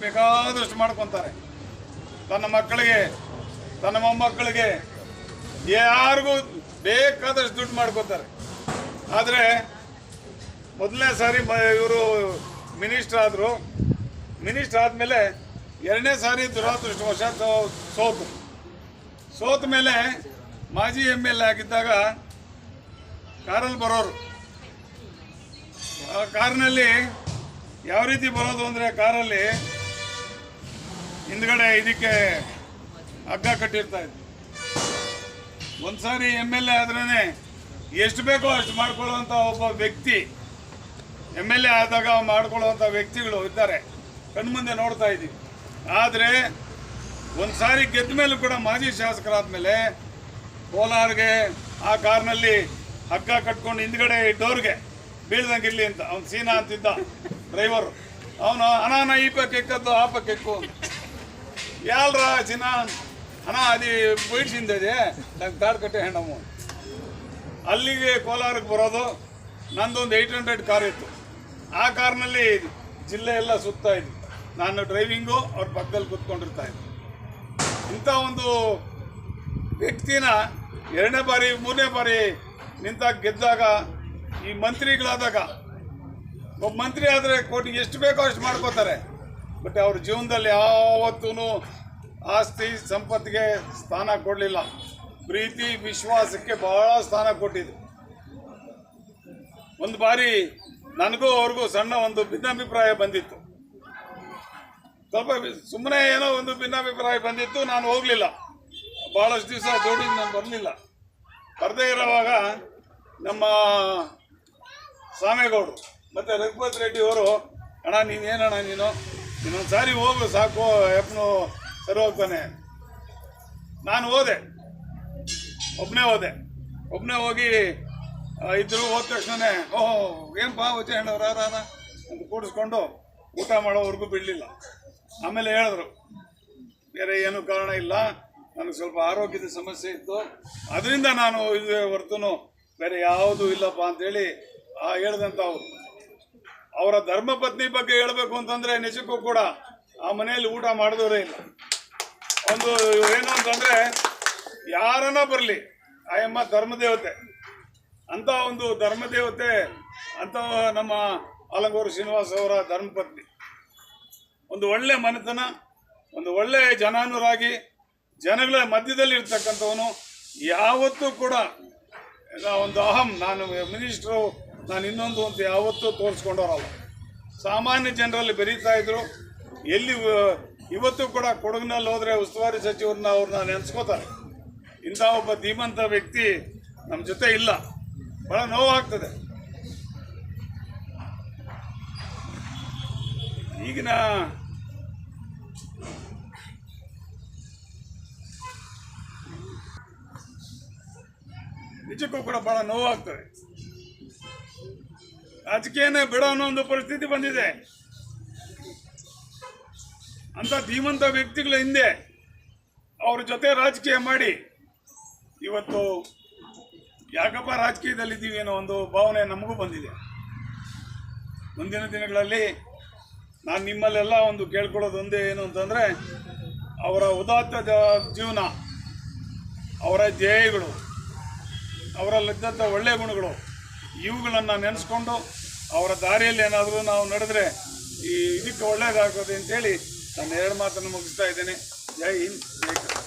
ಬೇಕಾದಷ್ಟು ಮಾಡ್ಕೊತಾರೆ. ತನ್ನ ಮಕ್ಕಳಿಗೆ, ತನ್ನ ಮೊಮ್ಮಕ್ಕಳಿಗೆ, ಯಾರಿಗೂ ಬೇಕಾದಷ್ಟು ದುಡ್ಡು ಮಾಡ್ಕೊತಾರೆ. ಆದರೆ ಮೊದಲನೇ ಸಾರಿ ಇವರು ಮಿನಿಸ್ಟರ್ ಆದರು. ಮಿನಿಸ್ಟರ್ ಆದಮೇಲೆ ಎರಡನೇ ಸಾರಿ ದುರದೃಷ್ಟವಶ ಸೋತ ಮೇಲೆ ಮಾಜಿ MLA ಆಗಿದ್ದಾಗ ಕಾರಲ್ಲಿ ಬರೋರು. ಕಾರಿನಲ್ಲಿ ಯಾವ ರೀತಿ ಬರೋದು ಅಂದರೆ, ಕಾರಲ್ಲಿ ಹಿಂದ್ಗಡೆ ಇದಕ್ಕೆ ಹಗ್ಗ ಕಟ್ಟಿರ್ತಾ ಇದ್ರು. ಒಂದು ಸಾರಿ MLA ಆದ್ರೇ ಎಷ್ಟು ಬೇಕೋ ಅಷ್ಟು ಮಾಡ್ಕೊಳ್ಳುವಂಥ ಒಬ್ಬ ವ್ಯಕ್ತಿ, MLA ಆದಾಗ ಮಾಡ್ಕೊಳ್ಳುವಂಥ ವ್ಯಕ್ತಿಗಳು ಇದ್ದಾರೆ, ಕಣ್ಮುಂದೆ ನೋಡ್ತಾ ಇದ್ದೀವಿ. ಆದರೆ ಒಂದು ಸಾರಿ ಗೆದ್ದ ಮೇಲೂ ಕೂಡ ಮಾಜಿ ಶಾಸಕರಾದ ಕೋಲಾರ್ಗೆ ಆ ಕಾರ್ನಲ್ಲಿ ಹಗ್ಗ ಕಟ್ಕೊಂಡು ಹಿಂದ್ಗಡೆ ಡೋರ್ಗೆ ಬೀಳ್ದಂಗಿರ್ಲಿ ಅಂತ ಅವ್ನು ಸೀನಾ ಅಂತಿದ್ದ ಡ್ರೈವರು. ಅವನು ಅನಾನ ಈ ಪಕ್ಕೆಕ್ಕದ್ದು ಆ ಪಕ್ಕೆಕ್ಕು ಯಾಲ್ರ ಸೀನಾ ಅಣ್ಣ ಅದು ಬೈಡ್ಸಿಂದಿದೆ ನಂಗೆ ತಾಡ್ ಕಟ್ಟೆ ಹೆಣ್ಣಮ್ಮ. ಅಲ್ಲಿಗೆ ಕೋಲಾರಕ್ಕೆ ಬರೋದು. ನಂದೊಂದು 800 ಕಾರ್ ಇತ್ತು. ಆ ಕಾರ್ನಲ್ಲಿ ಜಿಲ್ಲೆ ಎಲ್ಲ ಸುತ್ತಾ ಇದ್ವಿ. ನಾನು ಡ್ರೈವಿಂಗು, ಅವ್ರ ಪಕ್ಕದಲ್ಲಿ ಕೂತ್ಕೊಂಡಿರ್ತಾ ಇದ್ದೆ. ಇಂಥ ಒಂದು ವ್ಯಕ್ತಿನ ಎರಡನೇ ಬಾರಿ ಮೂರನೇ ಬಾರಿ ನಿಂತಾಗ ಗೆದ್ದಾಗ, ಈ ಮಂತ್ರಿಗಳಾದಾಗ, ಒಬ್ಬ ಮಂತ್ರಿ ಆದರೆ ಕೋಟಿಗೆ ಎಷ್ಟು ಬೇಕೋ ಅಷ್ಟು ಮಾಡ್ಕೋತಾರೆ. ಬಟ್ ಅವ್ರ ಜೀವನದಲ್ಲಿ ಯಾವತ್ತೂ ಆಸ್ತಿ ಸಂಪತ್ತಿಗೆ ಸ್ಥಾನ ಕೊಡಲಿಲ್ಲ. ಪ್ರೀತಿ ವಿಶ್ವಾಸಕ್ಕೆ ಬಹಳ ಸ್ಥಾನ ಕೊಟ್ಟಿದ್ದು. ಒಂದು ಬಾರಿ ನನಗೂ ಅವ್ರಿಗೂ ಸಣ್ಣ ಒಂದು ಭಿನ್ನಾಭಿಪ್ರಾಯ ಬಂದಿತ್ತು. ಸ್ವಲ್ಪ ಸುಮ್ಮನೆ ಏನೋ ಒಂದು ಭಿನ್ನಾಭಿಪ್ರಾಯ ಬಂದಿತ್ತು. ನಾನು ಹೋಗಲಿಲ್ಲ. ಭಾಳಷ್ಟು ದಿವಸ ಜೋಡಿಗೆ ನಾನು ಬರಲಿಲ್ಲ. ಬರದೇ ಇರೋವಾಗ ನಮ್ಮ ಸಾಮೇಗೌಡರು ಮತ್ತು ರಘುಪತ್ ರೆಡ್ಡಿ ಅವರು, ಅಣ್ಣ ನೀನೇನಣ್ಣ ಇನ್ನೊಂದು ಸಾರಿ ಹೋಗು ಸಾಕು, ಎಪ್ಪನು ಸರಿ ಹೋಗ್ತಾನೆ. ನಾನು ಒಬ್ಬನೇ ಹೋಗಿ ಇದ್ರು. ಹೋದ ತಕ್ಷಣ ಓಹೋ ಏನಪ್ಪಾ ವಚೆ ಹೆಣ್ಣವ್ರ ಅಂತ ಕೂಡಿಸ್ಕೊಂಡು ಊಟ ಮಾಡೋವರೆಗೂ ಬಿಡಲಿಲ್ಲ. ಆಮೇಲೆ ಹೇಳಿದ್ರು, ಬೇರೆ ಏನೂ ಕಾರಣ ಇಲ್ಲ, ನನಗೆ ಸ್ವಲ್ಪ ಆರೋಗ್ಯದ ಸಮಸ್ಯೆ ಇತ್ತು, ಅದರಿಂದ ನಾನು ಇದು ಹೊರತು ಬೇರೆ ಯಾವುದೂ ಇಲ್ಲಪ್ಪ ಅಂತೇಳಿ ಹೇಳ್ದಂಥವ್ರು. ಅವರ ಧರ್ಮಪತ್ನಿ ಬಗ್ಗೆ ಹೇಳಬೇಕು ಅಂತಂದರೆ ನಿಜಕ್ಕೂ ಕೂಡ ಆ ಮನೆಯಲ್ಲಿ ಊಟ ಮಾಡಿದವರೇ ಇಲ್ಲ. ಒಂದು ಏನು ಅಂತಂದರೆ, ಯಾರನ್ನ ಬರಲಿ ಆಯಮ್ಮ ಧರ್ಮದೇವತೆ, ಅಂಥ ಒಂದು ಧರ್ಮದೇವತೆ, ಅಂಥ ನಮ್ಮ ಆಲಂಗೂರು ಶ್ರೀನಿವಾಸ್ ಅವರ ಧರ್ಮಪತ್ನಿ. ಒಂದು ಒಳ್ಳೆ ಮನೆತನ, ಒಂದು ಒಳ್ಳೆ ಜನಾನುರಾಗಿ, ಜನಗಳ ಮಧ್ಯದಲ್ಲಿ ಇರ್ತಕ್ಕಂಥವನು. ಯಾವತ್ತೂ ಕೂಡ ಒಂದು ನಾನು ಮಿನಿಸ್ಟ್ರು, ನಾನು ಇನ್ನೊಂದು ಅಂತ ಯಾವತ್ತೂ ತೋರಿಸ್ಕೊಂಡವರಲ್ಲ. ಸಾಮಾನ್ಯ ಜನರಲ್ಲಿ ಬೆರೀತಾ ಇದ್ರು. ಎಲ್ಲಿ ಇವತ್ತು ಕೂಡ ಕೊಡಗಿನಲ್ಲಿ ಹೋದರೆ ಉಸ್ತುವಾರಿ ಅವ್ರನ್ನ ನೆನೆಸ್ಕೋತಾರೆ. ಇಂಥ ಒಬ್ಬ ಧೀಮಂತ ವ್ಯಕ್ತಿ ನಮ್ಮ ಜೊತೆ ಇಲ್ಲ. ಬಹಳ ನೋವಾಗ್ತದೆ. ಈಗಿನ ನಿಜಕ್ಕೂ ಕೂಡ ಬಹಳ ನೋವಾಗ್ತದೆ. ರಾಜಕೀಯನೇ ಬಿಡೋ ಅನ್ನೋ ಒಂದು ಪರಿಸ್ಥಿತಿ ಬಂದಿದೆ. ಅಂತ ಧೀಮಂತ ವ್ಯಕ್ತಿಗಳ ಹಿಂದೆ ಅವ್ರ ಜೊತೆ ರಾಜಕೀಯ ಮಾಡಿ ಇವತ್ತು ಯಾಕಪ್ಪ ರಾಜಕೀಯದಲ್ಲಿದ್ದೀವಿ ಅನ್ನೋ ಒಂದು ಭಾವನೆ ನಮಗೂ ಬಂದಿದೆ. ಮುಂದಿನ ದಿನಗಳಲ್ಲಿ ನಾನು ನಿಮ್ಮಲ್ಲೆಲ್ಲ ಒಂದು ಕೇಳ್ಕೊಳ್ಳೋದು ಒಂದೇ ಏನು ಅಂತಂದರೆ, ಅವರ ಉದಾತ್ತ ಜೀವನ, ಅವರ ಧ್ಯೇಯಗಳು, ಅವರಲ್ಲಿದ್ದಂಥ ಒಳ್ಳೆಯ ಗುಣಗಳು, ಇವುಗಳನ್ನು ನೆನೆಸ್ಕೊಂಡು ಅವರ ದಾರಿಯಲ್ಲಿ ಏನಾದರೂ ನಾವು ನಡೆದ್ರೆ ಇದಕ್ಕೆ ಒಳ್ಳೆಯದಾಗ್ತದೆ ಅಂತೇಳಿ ನಾನು 2 ಮಾತನ್ನು ಮುಗಿಸ್ತಾ ಇದ್ದೇನೆ. ಜೈ ಹಿಂದ್, ಜೈ ಕರ್ನಾಟಕ.